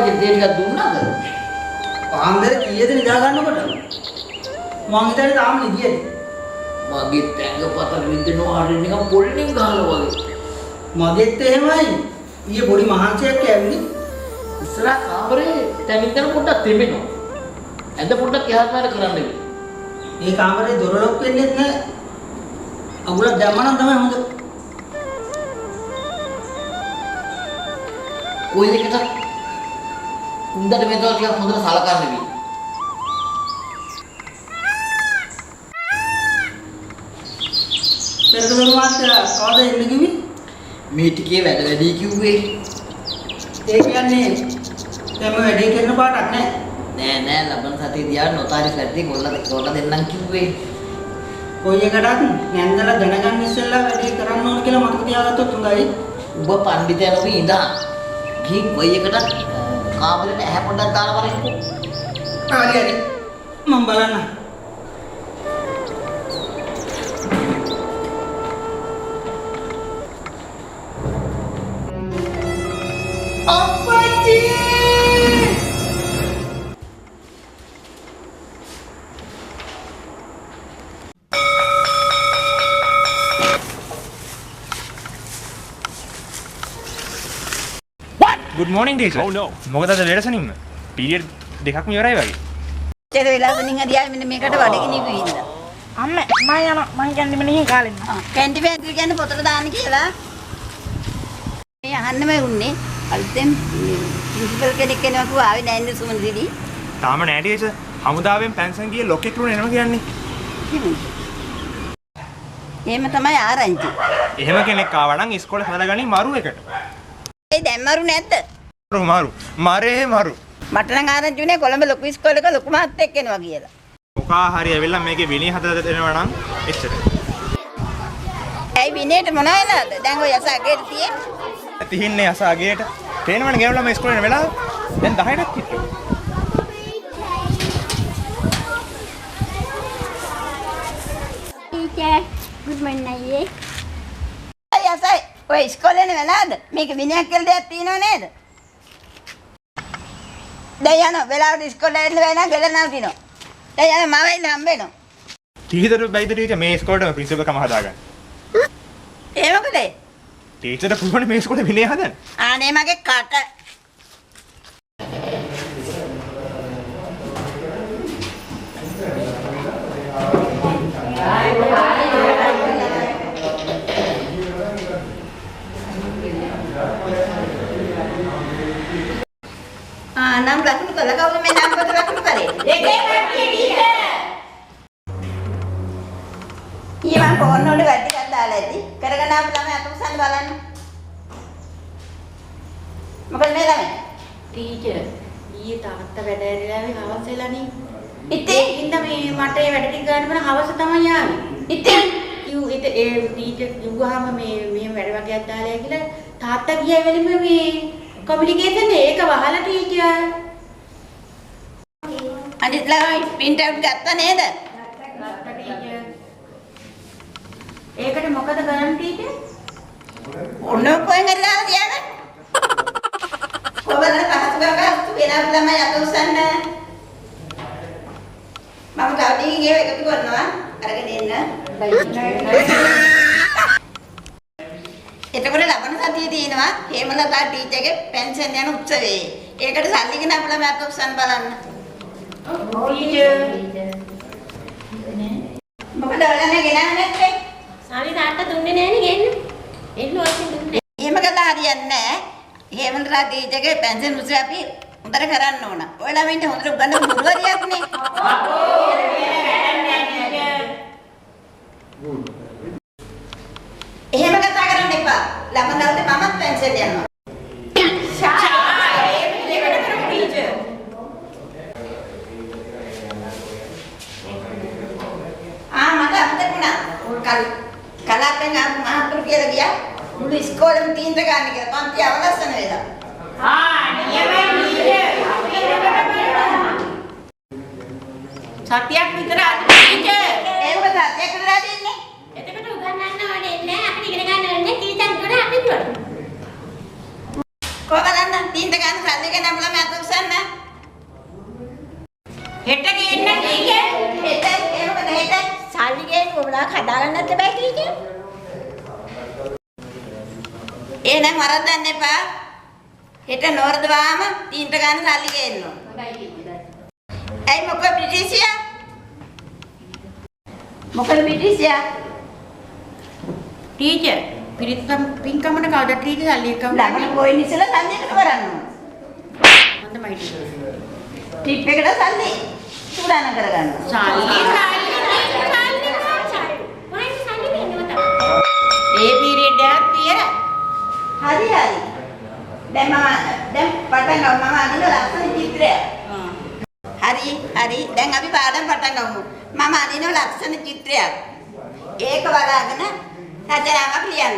වගේ දේ ටිකක් දුන්නාද? පාන්දර කීයද නිදා ගන්නකොට? මං හිතන්නේ තාම නිදියද? මගේ තැඟපත විඳිනවා හරිය නිකන් පොල්ලෙන් ගහලා වගේ. මගෙත් එහෙමයි. ඊයේ පොඩි මහන්සියක් ඇවිත් ඉස්සරහ කාමරේ තැමින්දන පොඩ්ඩක් තෙමෙනවා. ඇඳ පොඩ්ඩක් එහාට මෙහාට කරන්න වෙයි. මේ කාමරේ දොර ලොක් වෙන්නේ නැහැ. අගුලක් දැම්මනම් තමයි හොඳ. ඔය එකට උන්දට මේතල ටිකක් හොඳට සලකන්න වෙයි. පෙරකදොරු මාත්‍යා කවද එන්න කිව්වේ? මේ ටිකේ වැඩ වැඩි කිව්වේ. ඒ කියන්නේ දැන් වැඩේ කරන පාටක් නැහැ. නෑ ලබන සතිය දිහා නොතාරි සැරදී කොල්ල දෙන්නම් කිව්වේ. කොයි එකටත් නැන්දලා දැනගන්න ඉස්සෙල්ලා වැඩේ කරන්න ඕන කියලා මතක තියාගත්තොත් හොඳයි. ඔබ පඬිතයන්ව ඉඳන් ගිහින් කොයි එකටත් කාමරේට ඇහැ පොඩ්ඩක් දාලා බලන්නකෝ. හරි මම බලන්න. අප්පච්චි! Good morning teacher. Oh no. මොකද අද ලේටසනින්ම පීරියඩ් දෙකක්ම ඉවරයි වගේ. චේත වෙලාවකින් හරියයි මෙන්න මේකට බඩගිනි කිව්වින්ද. අම්මේ මම යනවා මං කියන්නේ මෙන්න කාලෙන්න. කැන්ටි ෆැන්ටි කියන්නේ පොතට දාන්න කියලා. මේ අහන්නම උන්නේ අලුතෙන් ප්‍රින්සිපල් කෙනෙක් කෙනෙක් කිව්වා ආවේ නැහැ නේද සුමන දිදී. තාම නෑ ටීචර්. හමුදාවෙන් පැන්සන් ගියේ ලොකෙක් රුණ එනවා කියන්නේ. එහෙම තමයි ආරංචි. එහෙම කෙනෙක් ආවා නම් ඉස්කෝලේ හදලාගනි මරු එකට. ඒ දැන් මරු නැද්ද? මරු. මරේ මරු. මට නම් ආරංචි උනේ කොළඹ ලොකු ඉස්කෝලේක ලොකු මහත්තයෙක් එනවා කියලා. මොකා හරි ඇවිල්ලා මේකේ විනය හදලා දෙනවා නම් එච්චරයි. ඇයි විනයට මොන වෙලාද? දැන් ඔය යසාගේට තියෙන්නේ. තිහින්නේ අසාගේට. පේනවනේ ගෙවලා මේ ඉස්කෝලේ යන වෙලාව. දැන් 10ටත් කිට්ටු. Teacher, good morning අයියේ. යසයි ඔය ඉස්කෝලේ යන වෙලාවද? මේක විනයක් කියලා දෙයක් තියෙනව නේද? දැන් යන වෙලාවට ඉස්කෝලේ එන්න වෙනා ගෙදර නවතිනවා. දැන් යන මම ඉන්න හම්බ වෙනවා. ටීචර් බයිද ටීචර් මේ ඉස්කෝලේටම ප්‍රින්සිපල් කම හදාගන්න. ඒ මොකද? ටීචර්ට පුළුවන් මේ ඉස්කෝලේ විනය හදන්න. ආනේ මගේ කට. නම් ලකුණු කළා කවුද මේ නම් කොට ලකුණු කරේ? දෙකේ පැටි ටීචර්. ඊමන් ෆෝන් වල වැඩි එකක් දාලා ඇති. කරගෙන ආපු ළමයි අතුසන් බලන්න. මොකද මේ ළමයි? ටීචර් ඊයේ තාත්තා වැඩ ඇරිලා ආවේ හවස වෙලානේ. ඉතින් ඉතින් මේ මට ඒ වැඩ ටික ගන්න බන හවස තමයි ආවේ. ඉතින් ඒ ටීචර් කිව්වහම මේ වැඩ වගේක් දාලා කියලා තාත්තා ගියා වෙලෙම මේ කමියුනිකේෂන් ඒක වහලා ටීචර්. අනිත් ළමයි print out ගත්තා නේද? ගත්තා ටීචර්. ඒකට මොකද කරන්නේ ටීචර්? ඔන්න කොහෙන් හරිලා තියාගන්න. කොබලන පහසු ගාගත්තු වෙනත් ළමයි අතුසන්න. මම කවුඩින් ගේව එකතු කරනවා. අරගෙන එන්න. එතකොට ලබන සතියේ තියෙනවා හේමලතා ටීචර්ගේ පෙන්ෂන් යන උත්සවයේ. ඒකට සල්ලි ගෙන අපලා මම අතුසන් බලන්න. ටීචර්. මොකද ඔයාලා ගෙනන්නේ නැත්තේ? සාමි තාත්තා දුන්නේ නෑනේ ගෙන්න. එන්න ඔච්චර දුන්නේ. එහෙම කළා හරියන්නේ නැහැ. හේමලතා ටීචර්ගේ පෙන්ෂන් උත්සවය අපි හොඳට කරන්න ඕන. ඔය ළමයින්ට හොඳට උගන්වන්න ගුරුවරියක් නේ. එහෙම කතා කරන්න එපා. ළමන දවසේ මමත් පෙන්ෂන් යනවා. මට අමතකුණා. කලාපෙන් මහතුරු කියලා ගියා. මුළු ඉස්කෝලේම තීන්දුව ගන්න කියලා. පන්ති අවලස්සන වෙලා. සතියක් විතර අද ටීචර්. ඒක සත්‍යයක් කියලා දෙන්නේ. එතකොට උගන්වන්න ඕනේ නෑ අපිට ඉගෙන ගන්න ඕනේ ටීචර් උඩ අපි උඩ. කොහොමද තීන්දුව ගන්න සල්ලි ගෙන අපලා මම හදාගන්නත් බෑ ටීචර්. එහෙනම් වරද්දන්න එපා. හෙට නෝරදවාම තීන්ට ගන්න සල්ලි ගේන්න. ඇයි මොකද බ්‍රිටිෂියා? මොකද බ්‍රිටිෂියා? ටීචර් පින්කමන කවුද ටීචර් සල්ලි එකම ළමයි පොයි නිසල සල්ලි එකට කරන්න. හොඳයි ටීචර්. ටිප් එකට සල්ලි සූදානම් කරගන්න. ඒ පීරියඩ් එකක් තියලා. හරි. දැන් පටන් ගමු. මම අඳින ලස්සන චිත්‍රය. හරි. දැන් අපි පාඩම් පටන් ගමු. මම අඳින ලස්සන චිත්‍රයක්. ඒක බලාගෙන රචනාවක් ලියන්න.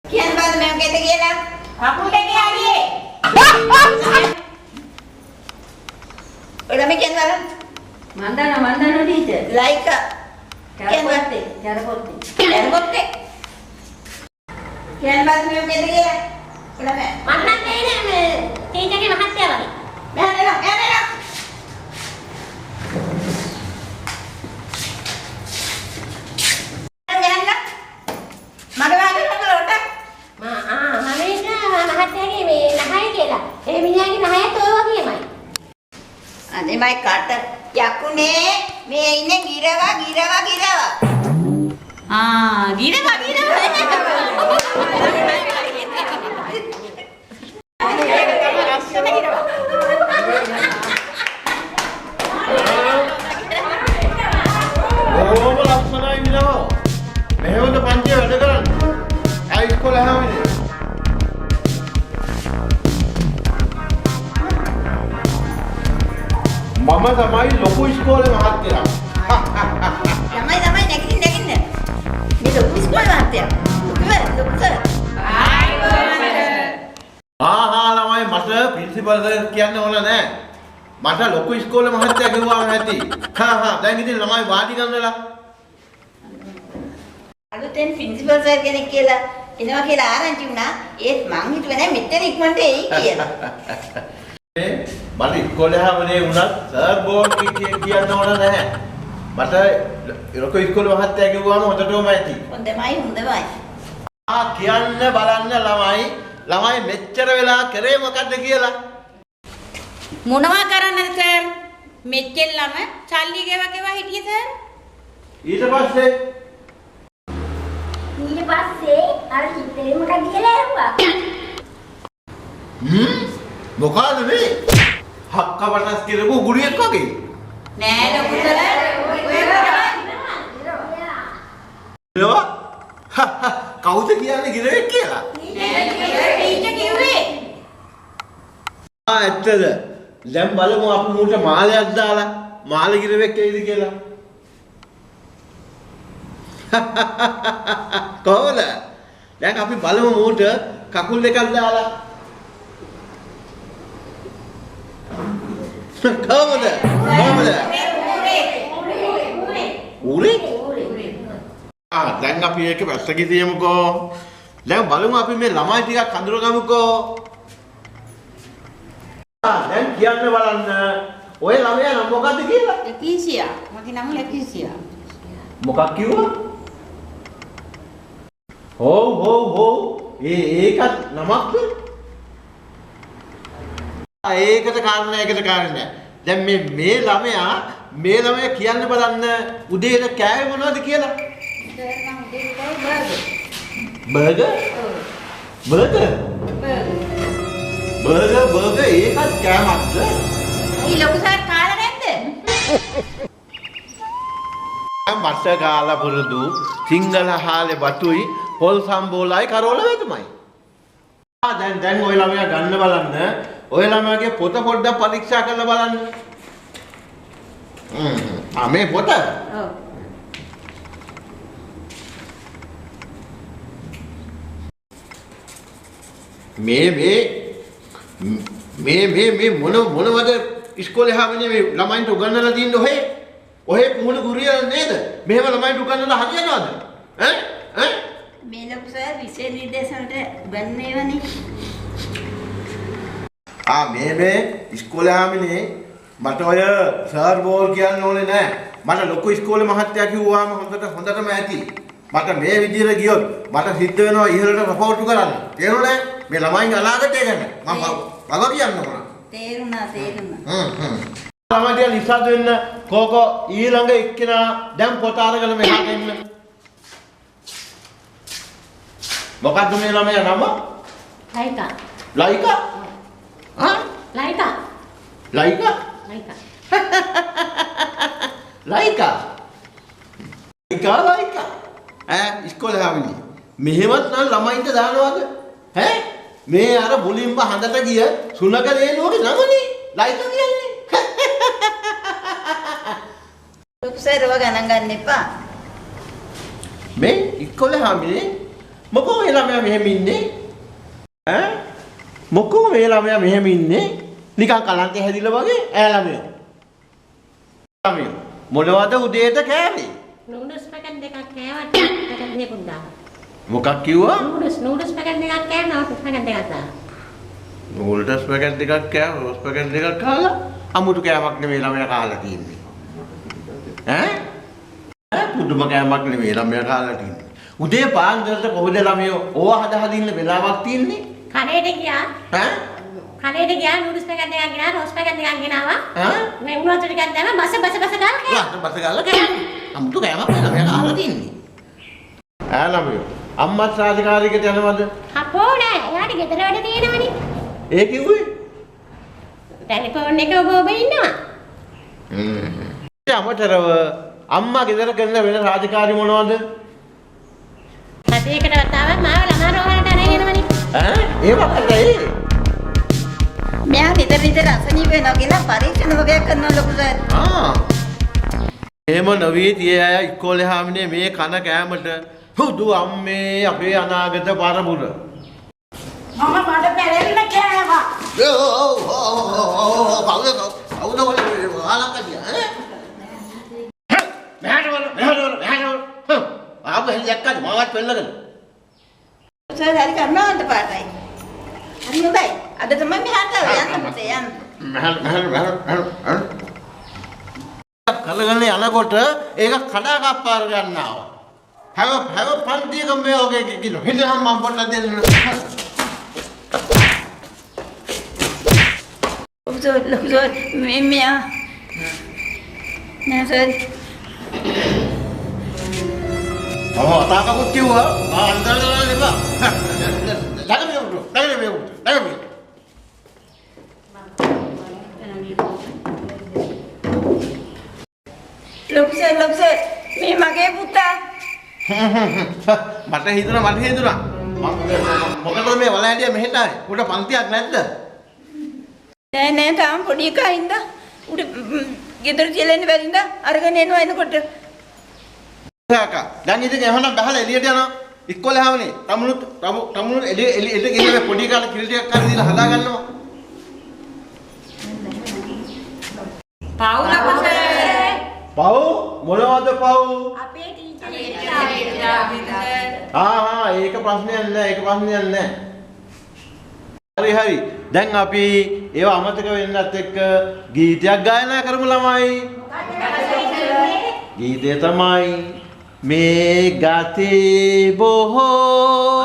Kian baru memang kita gila. Aku udah hari. Udah kian baru. Mandana teacher. Like. Kian baru. Cara botte. Kian baru memang kita gila. Udah me. මන්නත් එන්නේ මේ ටීචර්ගේ මහත්තයා වගේ. Mehan. මහත්තයාගේ මේ නහය කියලා. ඒ මිනිහාගේ නහයත් ඔය වගේමයි. අනේ මයි කට යකුනේ මේ ඉන්නේ ගිරවා. ගිරවා. ඕම ලක්ෂණයි විනෝ. මෙහෙවද පන්තිය වැඩ කරන්නේ. ආ ඉස්කෝලේ හැමෝනේ. මම තමයි ලොකු ඉස්කෝලේ මහත්තයා. තමයි නැගිටින්න. මේ ලොකු ඉස්කෝලේ මහත්තයා. ලොකු සර්. ළමයි මට ප්‍රින්සිපල් සර් කියන්න ඕන නෑ. මට ලොකු ඉස්කෝලේ මහත්තයා කිව්වම ඇති. දැන් ඉතින් ළමයි වාඩි ගන්නලා. අලුතෙන් ප්‍රින්සිපල් සර් කෙනෙක් කියලා එනවා කියලා ආරංචි වුණා. ඒත් මං හිතුවේ නෑ මෙතන ඉක්මනට එයි කියලා. මට ඉස්කෝලේ හැමනේ වුණත් සර් බෝඩ් කියන්න ඕන නැහැ. මට ලොකු ඉස්කෝලේ මහත්තයා කිව්වම හොඳටම ඇති. හොඳමයි. කියන්න බලන්න ළමයි මෙච්චර වෙලා කරේ මොකද්ද කියලා. මොනවා කරන්නද සර්? මෙච්චෙල්ලම සල්ලි ගෙවා හිටියේ සර්. ඊට පස්සේ අර හිතේ මොකක්ද කියලා ඇහුවා. මොකද මේ? හක්ක වටස් කියලපු ගුලියක් වගේ. නෑ ලොකු සර්. ඒවා කවුද කියන්නේ ගිරෙක් කියලා? ටීචර් කිව්වේ. ඇත්තද? දැන් බලමු අපි මූට මාලයක් දාලා මාළි ගිරෙක් එයිද කියලා. කොහොමද? දැන් අපි බලමු මූට කකුල් දෙකක් දාලා. කොහොමද? ඌරේ? දැන් අපි ඒක වැස්සක තියමුකෝ. දැන් බලමු අපි මේ ළමයි ටිකක් අඳුරගමුකෝ. දැන් කියන්න බලන්න. ඔය ළමයා නම් මොකද්ද කියලා? ලකීසියා. මගේ නම ලකීසියා. මොකක් කිව්වා? හොව්. ඒකත් නමක්ද? ඒකට කාරණා. දැන් මේ ළමයා කියන්න බලන්න උදේට කෑවේ මොනවද කියලා? බර්ගර් ඒකත් කෑමක්ද? ඊ ලොකු සර් කාලා නැද්ද? මස්ස කාලා පුරුදු සිංගල හාලේ බතුයි පොල් සම්බෝලයි කරෝල වේතුමයි. දැන් ඔය ළමයා ගන්න බලන්න. ඔය ළමයාගේ පොත පොඩ්ඩක් පරීක්ෂා කරලා බලන්න. මේ පොත? ඔව්. මේ මොනවද ඉස්කෝලේ හැමනේ මේ ළමයින්ට උගන්වලා තින්නේ ඔහේ පුහුණු ගුරුවරයා නේද? මෙහෙම ළමයින්ට උගන්වලා හරියනවද? ඈ? මේ ලොකු සර් විශේෂ නිර්දේශ වලට උගන්වන්නේවනේ. මේ ඉස්කෝලේ හැමනේ මට ඔය සර් බෝල් කියන්න ඕනේ නෑ. මට ලොකු ඉස්කෝලේ මහත්තයා කිව්වාම හොඳටම ඇති. මට මේ විදිහට ගියොත් මට සිද්ධ වෙනවා ඉහළට රපෝට් කරන්න. තේරුණා? මේ ළමයින්ගේ අනාගතය ගැන මම වග කියන්න ඕන. තේරුණා. ළමයින්ට ඉස්සත් වෙන්න කෝකෝ ඊළඟ එක්කෙනා දැන් පොත අරගෙන මෙහාට එන්න. මොකද්ද මේ ළමයා නම? ලයිකා. ලයිකා? ලයිකා. ලයිකා? ලයිකා. ඉස්කෝලේ හැමනේ. මෙහෙමත් නම් ළමයින්ට දානවද? මේ අර මුලින්ම හඳට ගිය සුනක දේනුවගේ නමනේ. ලයිකා කියන්නේ. ලොකු සර් ඔය ගණන් ගන්න එපා. මේ ඉස්කෝලේ හැමනේ මොකෝ මේ ළමයා මෙහෙම ඉන්නේ? මොකෝ මේ ළමයා මෙහෙම ඉන්නේ? නිකන් කලන්තේ හැදිලා වගේ ඈ ළමයා. මොනවද උදේට කෑවේ? නූඩල්ස් පැකට් දෙකක් කෑවට පැකට් දෙකක් දානවා. මොකක් කිව්වා? නූඩල්ස් පැකට් දෙකක් කෑනවා පැකට් දෙකක් දානවා. නූඩල්ස් පැකට් දෙකක් කෑවා රෝස් පැකට් දෙකක් කාලා අමුතු කෑමක් නෙමෙයි ළමයා කාලා තියෙන්නේ. පුදුම කෑමක් නෙමෙයි ළමයා කාලා තියෙන්නේ. උදේ පාන්දරට කොහොමද ළමයෝ ඕවා හදින්න වෙලාවක් තියෙන්නේ? කඩේට ගියා. කඩේට ගියා නූඩල්ස් පැකට් දෙකක් ගෙනා රෝස් පැකට් දෙකක් ගෙනාවා. මේ උණු වතුර ටිකක් දැම්මා බස ගාලා කෑවා. අමුතු කෑමක් ළමයා කාලා තියෙන්නේ. ළමයෝ අම්මත් රාජකාරියකට යනවද? අපෝ නෑ. එයාට ගෙදර වැඩ තියෙනවනේ. ඒ කිව්වේ? ටෙලිෆෝන් එක ඔබ ඉන්නවා. අමතරව අම්මා ගෙදර කරන වෙන රාජකාරි මොනවද? සතියකට වතාවක් මාව ළමා රෝහලට අරගෙන යනවනේ. ඒ වගේ. මෙයා නිතර අසනීප වෙනවා කියලා පරීක්ෂණ වගේක් කරනවා ලොකු සර්. එහෙම නොවී තියේ අය ඉස්කෝලේ හැමනේ මේ කන කෑමට හුදු අම්මේ අපේ අනාගත පරපුර. මම මඩ පැලෙන්න කෑවා. කවුද ආලකදියා මෙහාට ආපු හෙලියක්කද මාවත් පෙන්නගෙන. සර් හරි කරනවද පාටයි? හරි හොඳයි. අද තමයි මෙහාට යන්න පුතේ යන්න. කලගන්නේ යනකොට ඒක කඩා කප්පාර ගන්නවා. හැව පන්තියක මේ ඔගේ කිලෝ. හිතහම් මම පොන්න දෙන්න. ලොකු සර් මෙයා නෑ සර්. තාකකුත් කිව්වා අන්තරලා නෙබා. ළඟ ලොකු සර් මේ මගේ පුතා. මට හිතුණා මොකටද මේ වලෑඩිය මෙහෙට ආවේ? උඩ පන්තියක් නැද්ද? නෑ තාම පොඩි එකා ඉඳලා උඩ ගෙදර තියලා ඉන්න බැරිඳ අරගෙන එනවා එනකොට. දැන් ඉතින් එහෙනම් බහලා එළියට යනවා. ඉස්කෝලේ හැමනේ. තමුණු එළියට ගිහින් පොඩි කාලේ කිරි ටිකක් අරන් දීලා හදා ගන්නවා. පවුල කොසේ. පව් මොනවද පව්? අපේ ටීචර් ඒක ප්‍රශ්නයක් නෑ. හරි. දැන් අපි ඒව අමතක වෙන්නත් එක්ක ගීතයක් ගායනා කරමු ළමයි. ගීතය තමයි මේ ගතේ බොහෝ.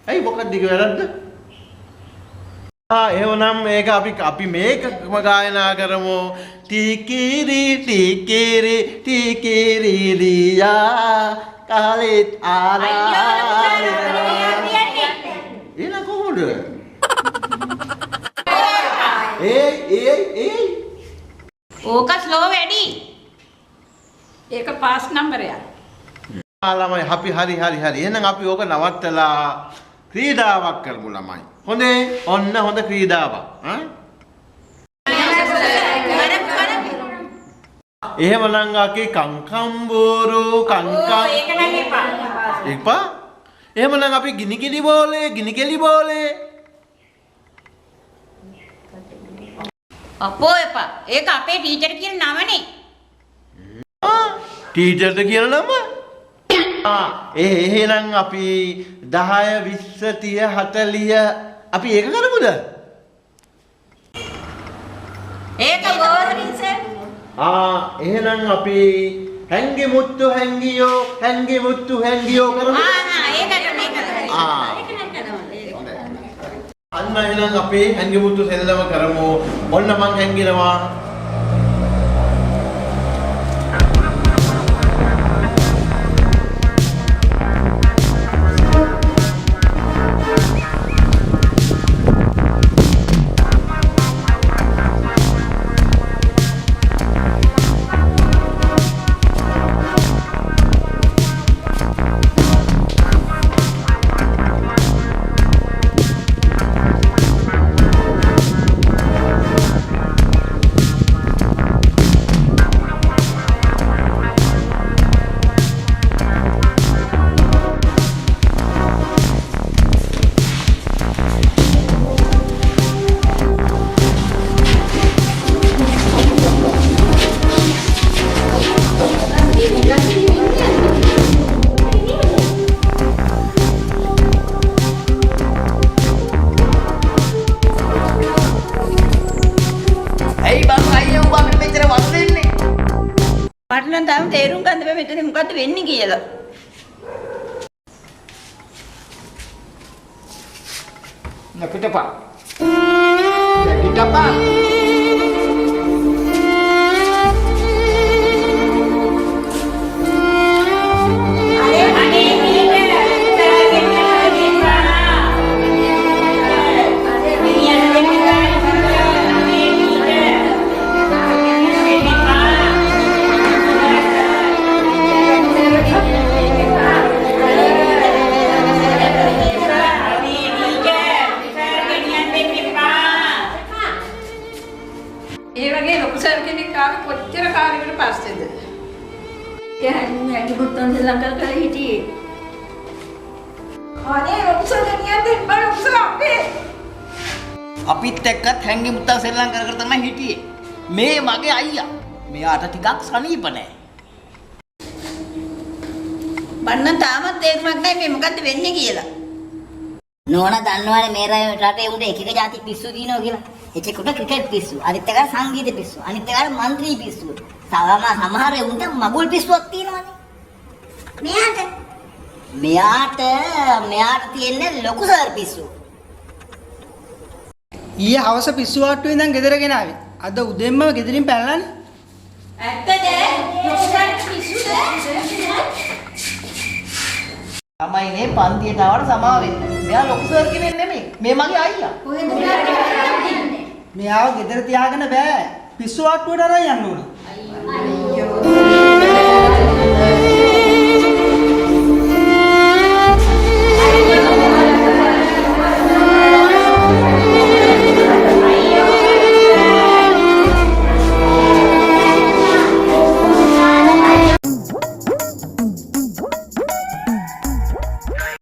ඇයි මොකක්ද ඒක වැරද්ද? එහෙනම් මේක අපි මේකම ගායනා කරමු. ටිකිරි ලියා කාලෙත් ආලා. එන කොහොමද? ඒ ඕක ස්ලෝ වැඩි. ඒක පාස් නම්බරයක්. ළමයි අපි හරි. එහෙනම් අපි ඕක නවත්තලා ක්‍රීඩාවක් කරමු ළමයි. හොඳේ. ඔන්න හොඳ ක්‍රීඩාවක්. එහෙමනම් අකි කංකම්බෝරු කංකම්. ඒක නම් එපා. එපා? එහෙමනම් අපි ගිනි කිලි බෝලේ, ගිනි කෙලි බෝලේ. අපෝ එපා. ඒක අපේ ටීචර් කියන නමනේ. ටීචර්ට කියන නම? එහෙනම් අපි 10 20 30 40 අපි ඒක කරමුද? ඒක බෝරින් සර්. එහෙනම් අපි හැංගි මුත්තු හැංගියෝ කරමු. ඒකට අන්න එහෙනම් අපි හැංගි මුත්තු සෙල්ලම කරමු. ඔන්න මං හැංගිනවා. මට නම් තාම තේරුම් ගන්න බෑ මෙතන මොකද්ද වෙන්නේ කියලා. නැපිටපා. නැපිටපා. කොච්චර කාලයකට පස්සේද? ඇඟි මුත්තන් ළඟ කරලා හිටියේ. අනේ ඔක්සල් ගෙනියන්නේ බල ඔක්සල් අපේ. අපිත් එක්කත් හැංගි මුත්තා සෙල්ලම් කර කර තමයි හිටියේ. මේ මගේ අයියා. මෙයාට ටිකක් සනීප නැහැ. බන්න තාමත් තේරුමක් නැහැ මේ මොකද්ද වෙන්නේ කියලා. නෝනා දන්නවනේ මේ රටේ උන්ට එක එක જાති පිස්සු දිනනවා කියලා. එකෙකුට ක්‍රිකට් පිස්සු, අනිත් එකට සංගීත පිස්සු, අනිත් එකට മന്ത്രി පිස්සු. සමහර උන්ට මගුල් පිස්සුවක් තියෙනවනේ. මෙයාට තියෙන්නේ ලොකු සර් පිස්සු. ඊයේ හවස පිස්සු ආට්ටුවේ ඉඳන් ගෙදර ගෙනාවේ. අද උදේන්ම ගෙදරින් පැනලානේ. ඇත්තද? ළමයිනේ පන්තියට ආවට සමා වෙන්න. මෙයා ලොකු සර් කෙනෙක් නෙමෙයි. මේ මගේ අයියා. මෙයාව ගෙදර තියාගෙන බෑ. පිස්සු ආට්ටුවට අරන් යන්න ඕනේ.